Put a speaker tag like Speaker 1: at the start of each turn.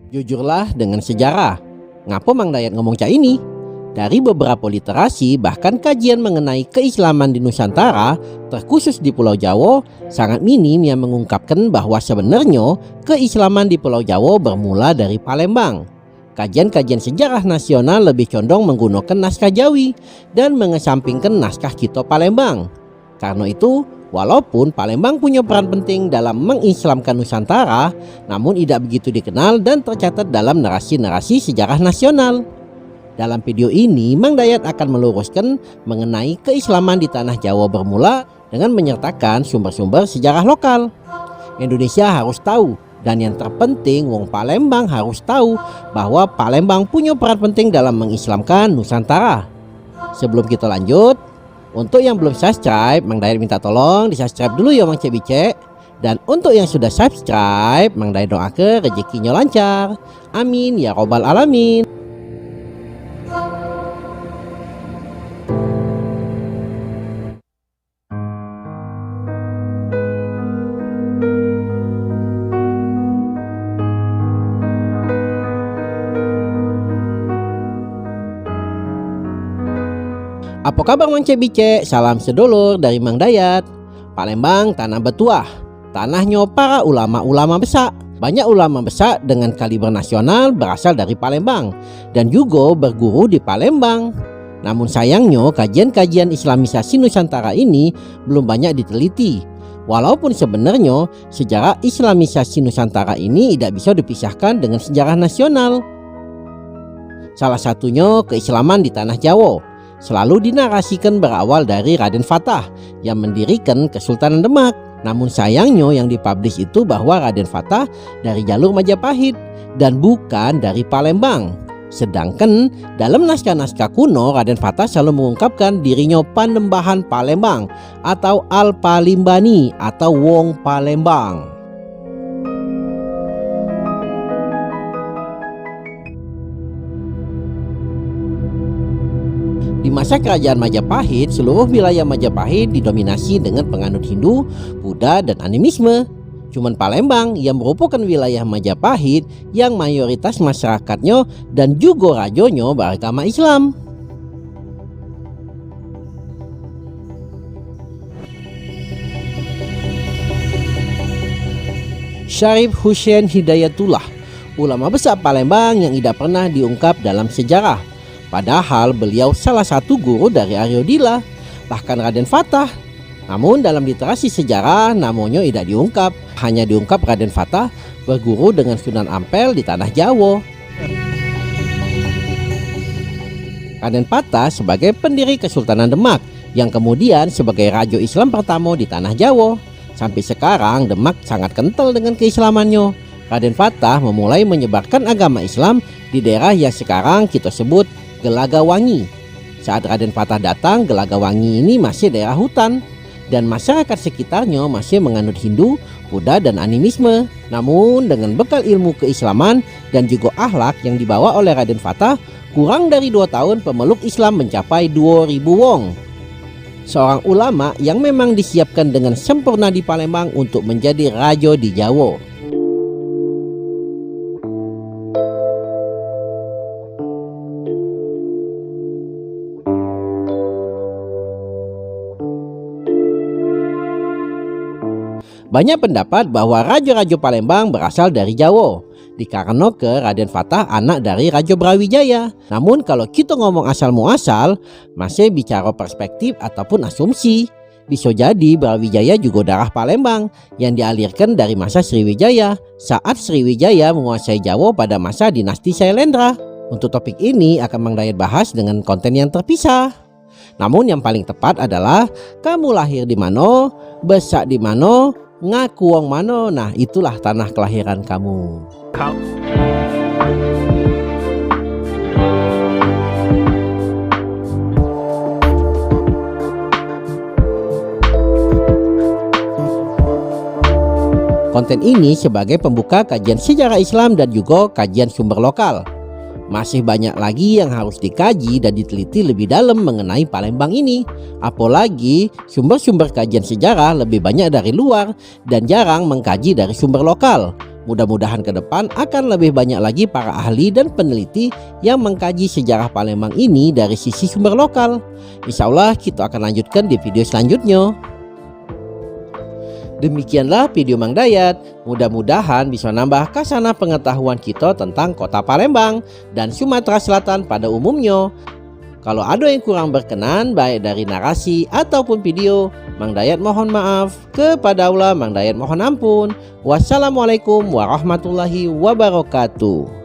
Speaker 1: Jujurlah dengan sejarah. Ngapa Mang Dayat ngomong cak ini? Dari beberapa literasi bahkan kajian mengenai keislaman di Nusantara, terkhusus di Pulau Jawa, sangat minim yang mengungkapkan bahwa sebenarnya keislaman di Pulau Jawa bermula dari Palembang. Kajian-kajian sejarah nasional lebih condong menggunakan naskah Jawi dan mengesampingkan naskah Kito Palembang. Karena itu, walaupun Palembang punya peran penting dalam mengislamkan Nusantara, namun tidak begitu dikenal dan tercatat dalam narasi-narasi sejarah nasional. Dalam video ini, Mang Dayat akan meluruskan mengenai keislaman di tanah Jawa bermula dengan menyertakan sumber-sumber sejarah lokal. Indonesia harus tahu, dan yang terpenting wong Palembang harus tahu bahwa Palembang punya peran penting dalam mengislamkan Nusantara. Sebelum kita lanjut, untuk yang belum subscribe, Mang Dayat minta tolong di-subscribe dulu ya Mang Cek. Dan untuk yang sudah subscribe, Mang Dayat doakan rezekinya lancar. Amin ya robbal alamin. Apa kabar Mang Cek? Salam sedulur dari Mang Dayat. Palembang tanah bertuah, tanahnya para ulama-ulama besar. Banyak ulama besar dengan kaliber nasional berasal dari Palembang dan juga berguru di Palembang. Namun sayangnya kajian-kajian Islamisasi Nusantara ini belum banyak diteliti. Walaupun sebenarnya sejarah Islamisasi Nusantara ini tidak bisa dipisahkan dengan sejarah nasional. Salah satunya keislaman di tanah Jawa. Selalu dinarasikan berawal dari Raden Fatah yang mendirikan Kesultanan Demak. Namun sayangnya yang dipublish itu bahwa Raden Fatah dari jalur Majapahit dan bukan dari Palembang. Sedangkan dalam naskah-naskah kuno Raden Fatah selalu mengungkapkan dirinya Panembahan Palembang atau Al-Palimbani atau Wong Palembang. Di masa kerajaan Majapahit, seluruh wilayah Majapahit didominasi dengan penganut Hindu, Buddha, dan animisme. Cuman Palembang yang merupakan wilayah Majapahit yang mayoritas masyarakatnya dan juga rajonya beragama Islam. Syarif Hussein Hidayatullah, ulama besar Palembang yang tidak pernah diungkap dalam sejarah. Padahal beliau salah satu guru dari Arya Dila, bahkan Raden Fatah. Namun dalam literasi sejarah namanya tidak diungkap. Hanya diungkap Raden Fatah berguru dengan Sunan Ampel di tanah Jawa. Raden Fatah sebagai pendiri Kesultanan Demak yang kemudian sebagai raja Islam pertama di tanah Jawa. Sampai sekarang Demak sangat kental dengan keislamannya. Raden Fatah memulai menyebarkan agama Islam di daerah yang sekarang kita sebut Gelagawangi. Saat Raden Fatah datang, Gelagawangi ini masih daerah hutan dan masyarakat sekitarnya masih menganut Hindu, Buddha, dan animisme. Namun dengan bekal ilmu keislaman dan juga akhlak yang dibawa oleh Raden Fatah, kurang dari 2 tahun pemeluk Islam mencapai 2000 wong. Seorang ulama yang memang disiapkan dengan sempurna di Palembang untuk menjadi raja di Jawa. Banyak pendapat bahwa raja-raja Palembang berasal dari Jawa, dikarenakan Raden Fatah anak dari Raja Brawijaya. Namun kalau kita ngomong asal-muasal, masih bicara perspektif ataupun asumsi. Bisa jadi Brawijaya juga darah Palembang yang dialirkan dari masa Sriwijaya saat Sriwijaya menguasai Jawa pada masa dinasti Sailendra. Untuk topik ini akan Mang Dayat bahas dengan konten yang terpisah. Namun yang paling tepat adalah kamu lahir di mana, besar di mana, ngaku wong mano, nah itulah tanah kelahiran kamu. Konten ini sebagai pembuka kajian sejarah Islam dan juga kajian sumber lokal. Masih banyak lagi yang harus dikaji dan diteliti lebih dalam mengenai Palembang ini. Apalagi sumber-sumber kajian sejarah lebih banyak dari luar dan jarang mengkaji dari sumber lokal. Mudah-mudahan ke depan akan lebih banyak lagi para ahli dan peneliti yang mengkaji sejarah Palembang ini dari sisi sumber lokal. Insya Allah kita akan lanjutkan di video selanjutnya. Demikianlah video Mang Dayat. Mudah-mudahan bisa nambah kasana pengetahuan kita tentang kota Palembang dan Sumatera Selatan pada umumnya. Kalau ada yang kurang berkenan baik dari narasi ataupun video, Mang Dayat mohon maaf. Kepada Allah Mang Dayat mohon ampun. Wassalamualaikum warahmatullahi wabarakatuh.